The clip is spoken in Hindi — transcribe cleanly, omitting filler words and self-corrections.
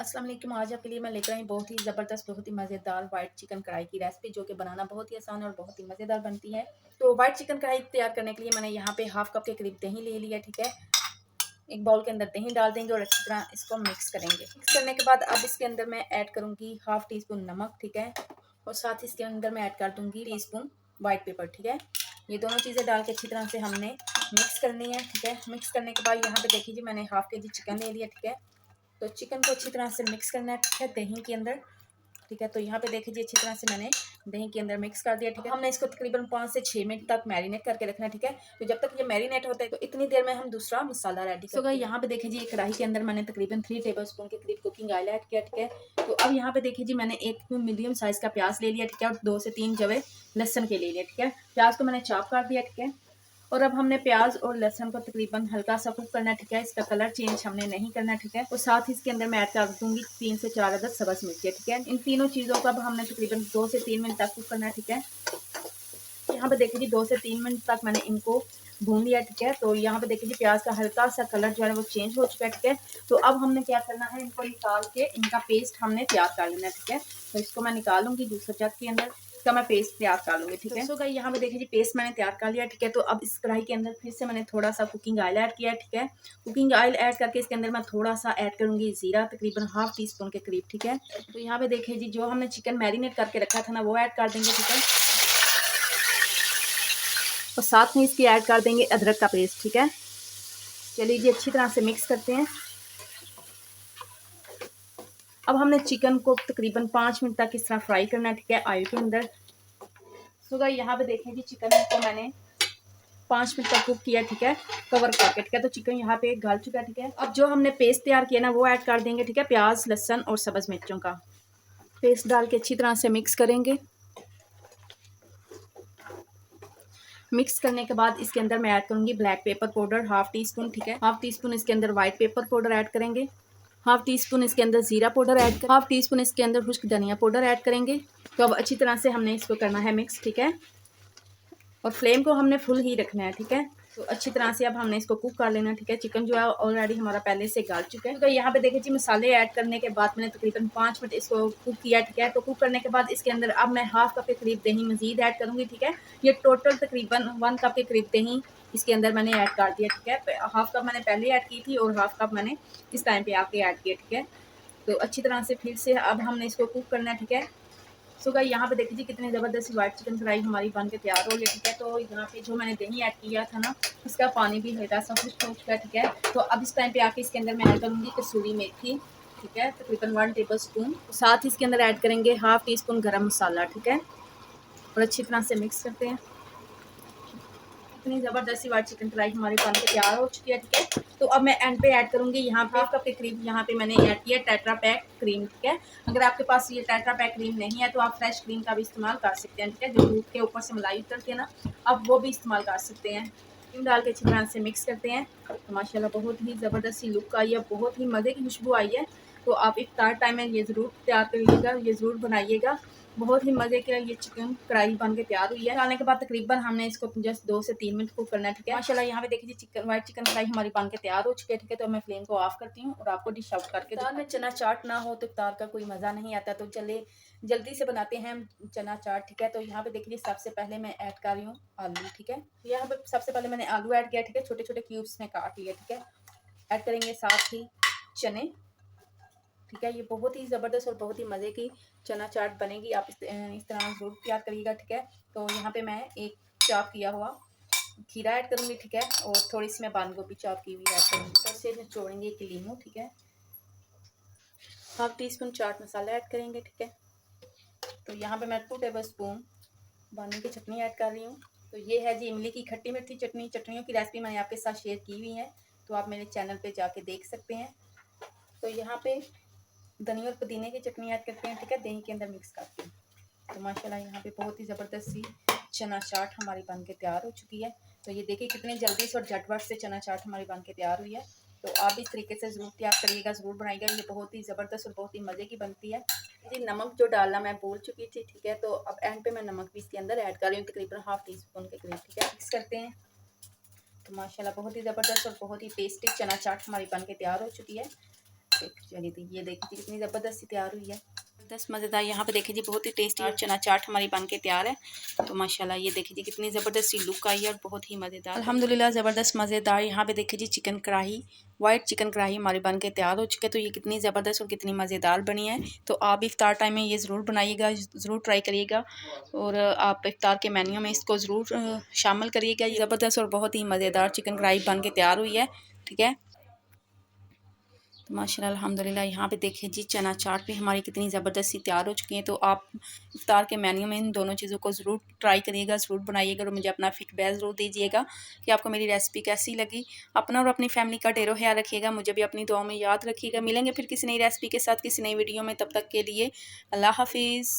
अस्सलाम वालेकुम। आज आपके लिए मैं लेकर आई बहुत ही ज़बरदस्त, बहुत ही मज़ेदार वाइट चिकन कढ़ाई की रेसिपी, जो कि बनाना बहुत ही आसान और बहुत ही मज़ेदार बनती है। तो वाइट चिकन कढ़ाई तैयार करने के लिए मैंने यहाँ पे हाफ कप के करीब दही ले लिया, ठीक है। एक बाउल के अंदर दही डाल देंगे और अच्छी तरह इसको मिक्स करेंगे। मिक्स करने के बाद अब इसके अंदर मैं ऐड करूँगी हाफ टी स्पून नमक, ठीक है, और साथ ही इसके अंदर मैं ऐड कर दूँगी टी स्पून वाइट पेपर, ठीक है। ये दोनों चीज़ें डाल के अच्छी तरह से हमने मिक्स करनी है, ठीक है। मिक्स करने के बाद यहाँ पे देखिए जी मैंने हाफ के जी चिकन ले लिया, ठीक है। तो चिकन को अच्छी तरह से मिक्स करना है, ठीक है, दही के अंदर, ठीक है। तो यहाँ पे देखिए अच्छी तरह से मैंने दही के अंदर मिक्स कर दिया, ठीक है। हमने इसको तकरीबन 5 से 6 मिनट तक मैरिनेट करके रखना है, ठीक है। तो जब तक ये मैरिनेट होता है तो इतनी देर में हम दूसरा मसाला रेडी करते हैं। यहाँ पे देखिए जी कढ़ाई के अंदर मैंने तकरीबन 3 टेबल स्पून के करीब कुकिंग ऑयल ऐड किया, ठीक है। तो अब यहाँ पे देखिए जी मैंने एक मीडियम साइज का प्याज ले लिया, ठीक है, और 2 से 3 जवे लहसन के ले लिया, ठीक है। प्याज को मैंने चॉप कर दिया, ठीक है। और अब हमने प्याज और लहसुन को तकरीबन हल्का सा कुक करना है, ठीक है। इसका कलर चेंज हमने नहीं करना, ठीक है। और साथ ही इसके अंदर मैं ऐड कर दूंगी 3 से 4 अदद सब्ज़ मिर्ची, ठीक है। इन तीनों चीज़ों को अब हमने तकरीबन 2 से 3 मिनट तक कुक करना है, ठीक है। यहाँ पे देखिए जी 2 से 3 मिनट तक मैंने इनको भून लिया, ठीक है। तो यहाँ पे देखिए जी प्याज का हल्का सा कलर जो है वो चेंज हो चुका है, ठीक है। तो अब हमने क्या करना है, इनको निकाल के इनका पेस्ट हमने तैयार कर लेना है, ठीक है। तो इसको मैं निकालूंगी दूसरे जग के अंदर, इसका मैं पेस्ट तैयार कर लूँगी, ठीक है। तो गाइस यहाँ पे देखिए जी पेस्ट मैंने तैयार कर लिया, ठीक है। तो अब इस कढ़ाई के अंदर फिर से मैंने थोड़ा सा कुकिंग ऑयल ऐड किया है, ठीक है। कुकिंग ऑयल ऐड करके इसके अंदर मैं थोड़ा सा ऐड करूँगी जीरा, तकरीबन हाफ टी स्पून के करीब, ठीक है। तो यहाँ पे देखिए जी जो हमने चिकन मैरिनेट करके रखा था ना वो ऐड कर देंगे, ठीक है। और साथ में इसकी ऐड कर देंगे अदरक का पेस्ट, ठीक है। चलिए जी अच्छी तरह से मिक्स करते हैं। अब हमने चिकन को तकरीबन 5 मिनट तक इस तरह फ्राई करना है, ठीक है, ऑयल के अंदर। सो गाइस यहाँ पे देखें जी चिकन को मैंने 5 मिनट तक कुक किया, ठीक है, कवर करके, ठीक है। तो चिकन यहाँ पे गल चुका है, ठीक है। अब जो हमने पेस्ट तैयार किया ना वो ऐड कर देंगे, ठीक है, प्याज लहसुन और सब्ज़ मिर्चों का पेस्ट डाल के अच्छी तरह से मिक्स करेंगे। मिक्स करने के बाद इसके अंदर मैं ऐड करूँगी black pepper powder half tea spoon, ठीक है। हाफ टी स्पून इसके अंदर वाइट पेपर पाउडर ऐड करेंगे। हाफ टी स्पून इसके अंदर जीरा पाउडर ऐड कर, हाफ टी स्पून इसके अंदर खुश्क धनिया पाउडर ऐड करेंगे। तो अब अच्छी तरह से हमने इसको करना है मिक्स, ठीक है। और फ्लेम को हमने फुल ही रखना है, ठीक है। तो अच्छी तरह से अब हमने इसको कुक कर लेना, ठीक है। चिकन जो है ऑलरेडी हमारा पहले से गल चुका है। तो यहाँ पे देखिए जी मसाले ऐड करने के बाद मैंने तकरीबन 5 मिनट इसको कुक किया, ठीक है। तो कुक करने के बाद इसके अंदर अब मैं हाफ कप के करीब दही मजीद ऐड करूँगी, ठीक है। ये टोटल तकरीबन 1 कप के करीब दही इसके अंदर मैंने ऐड कर दिया, ठीक है। हाफ कप मैंने पहले ऐड की थी और हाफ कप मैंने इस टाइम पे आके ऐड किया, ठीक है। तो अच्छी तरह से फिर से अब हमने इसको कुक करना है, ठीक है। सो गाइस यहाँ पे देखिए कितनी ज़बरदस्त वाइट चिकन कढ़ाई हमारी बन के तैयार हो गई, ठीक है। तो यहाँ पे जो मैंने दही ऐड किया था ना उसका पानी भी हल्का सा खुश्क हो चुका है, ठीक है। तो अब इस टाइम पे आके इसके अंदर मैं ऐड करूँगी कसूरी मेथी, ठीक है, तकरीबन 1 टेबल स्पून। साथ ही इसके अंदर ऐड करेंगे हाफ टी स्पून गरम मसाला, ठीक है। और अच्छी तरह से मिक्स करते हैं। इतनी ज़बरदस्ती वाइट चिकन कढ़ाई हमारी बन के तैयार हो चुकी है, ठीक है। तो अब मैं एंड पे ऐड करूँगी यहाँ पे हाफ कप के करीब यहाँ पे मैंने ऐड किया टेट्रा पैक क्रीम, ठीक है। अगर आपके पास ये टेट्रा पैक क्रीम नहीं है तो आप फ्रेश क्रीम का भी इस्तेमाल कर सकते हैं, ठीक है। जो दूध के ऊपर से मलाई उतरती है ना, आप वो भी इस्तेमाल कर सकते हैं। क्रीम डाल के अच्छी तरह से मिक्स करते हैं। तो माशाल्लाह बहुत ही ज़बरदस्त सी लुक आई है, बहुत ही मज़े की खुशबू आई है। तो आप इफ्तार टाइम में ये ज़रूर तैयार करिएगा, ये ज़रूर बनाइएगा। बहुत ही मज़े का ये चिकन कढ़ाई बन के तैयार हुई है। डालने के बाद तकरीबन हमने इसको जस्ट 2 से 3 मिनट कुक करना है, ठीक है। माशाल्लाह यहाँ पे देखिए चिकन वाइट चिकन कढ़ाई हमारी बन के तैयार हो चुकी है, ठीक है। तो मैं फ्लेम को ऑफ करती हूँ और आपको डिश आउट करके इफ्तार में चना चाट ना हो तो इफ्तार का कोई मज़ा नहीं आता। तो चले जल्दी से बनाते हैं हम चना चाट, ठीक है। तो यहाँ पे देखिए सबसे पहले मैं ऐड कर रही हूँ आलू, ठीक है। यहाँ पे सबसे पहले मैंने आलू ऐड किया, ठीक है, छोटे छोटे क्यूब्स में काट लिया, ठीक है। ऐड करेंगे साथ ही चने, ठीक है। ये बहुत ही ज़बरदस्त और बहुत ही मज़े की चना चाट बनेगी। आप इस तरह ज़रूर तैयार करिएगा, ठीक है। तो यहाँ पे मैं एक चॉप किया हुआ खीरा ऐड करूँगी, ठीक है। और थोड़ी सी मैं बंद गोभी चॉप की हुई ऐड करूँगी। फिर से निचोड़ेंगे एक लीमू, ठीक है। Half tea spoon chaat masala add करेंगे, ठीक है। तो यहाँ पे मैं 2 टेबल स्पून बानी की चटनी ऐड कर रही हूँ। तो ये है जी इमली की खट्टी मीठी चटनी। चटनियों की रेसिपी मैंने आपके साथ शेयर की हुई है, तो आप मेरे चैनल पे जाके देख सकते हैं। तो यहाँ पे धनिया और पुदीने की चटनी ऐड करते हैं, ठीक है, दही के अंदर मिक्स करके। तो माशाल्लाह यहाँ पे बहुत ही ज़बरदस्त सी चना चाट हमारी बन के तैयार हो चुकी है। तो ये देखिए कितनी जल्दी से और झटपट से चना चाट हमारी बन के तैयार हुई है। तो आप इस तरीके से ज़रूर तैयार करिएगा, ज़रूर बनाइएगा। ये बहुत ही ज़बरदस्त और बहुत ही मज़े की बनती है। जी नमक जो डालना मैं भूल चुकी थी, ठीक है। तो अब एंड पे मैं नमक भी इसके अंदर ऐड कर रही हूँ, तकरीबन हाफ टी स्पून के करीब, ठीक है। मिक्स करते हैं। तो माशाल्लाह बहुत ही ज़बरदस्त और बहुत ही टेस्टी चना चाट हमारी बन के तैयार हो चुकी है। चलिए तो ये देखिए कितनी ज़बरदस्ती तैयार हुई है, 10 मज़ेदार। यहाँ पे देखिए जी बहुत ही टेस्टी और चना चाट हमारी बन के तैयार है। तो माशाल्लाह ये देखिए जी कितनी ज़बरदस्ती लुक आई है और बहुत ही मज़ेदार, अल्हम्दुलिल्लाह ज़बरदस्त मज़ेदार। यहाँ पे देखिए जी चिकन कढ़ाई, वाइट चिकन कढ़ाई हमारी बन के तैयार हो चुके। तो ये कितनी ज़बरदस्त और कितनी मज़ेदार बनी है। तो आप इफ्तार टाइम में ये ज़रूर बनाइएगा, ज़रूर ट्राई करिएगा और आप इफ्तार के मेन्यू में इसको ज़रूर शामिल करिएगा। ये ज़बरदस्त और बहुत ही मज़ेदार चिकन कढ़ाई बन के तैयार हुई है। ठीक है, तो माशाल्लाह अल्हम्दुलिल्लाह। यहाँ पे देखिए जी चना चाट भी हमारी कितनी ज़बरदस्ती तैयार हो चुकी हैं। तो आप इफ्तार के मेन्यू में इन दोनों चीज़ों को ज़रूर ट्राई करिएगा, ज़रूर बनाइएगा और मुझे अपना फीडबैक ज़रूर दीजिएगा कि आपको मेरी रेसिपी कैसी लगी। अपना और अपनी फैमिली का ढेरों ख्याल रखिएगा, मुझे भी अपनी दुआओं में याद रखिएगा। मिलेंगे फिर किसी नई रेसिपी के साथ किसी नई वीडियो में, तब तक के लिए अल्लाह हाफिज़।